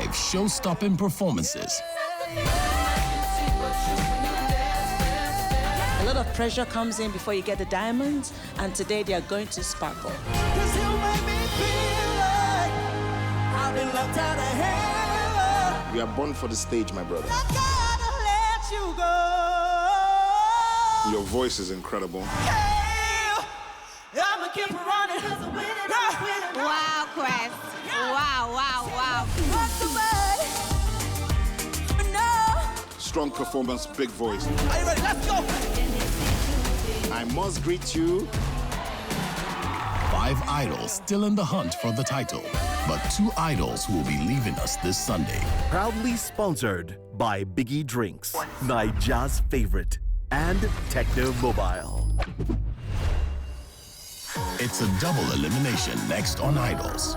5 show-stopping performances. A lot of pressure comes in before you get the diamonds, and today they are going to sparkle. We are born for the stage, my brother. Your voice is incredible. Wow, Quest. Wow. Strong performance, big voice. Are you ready? Let's go! I must greet you. 5 idols still in the hunt for the title, but 2 idols who will be leaving us this Sunday. Proudly sponsored by Biggie Drinks, Nigeria's favorite, and Techno Mobile. It's a double elimination next on Idols.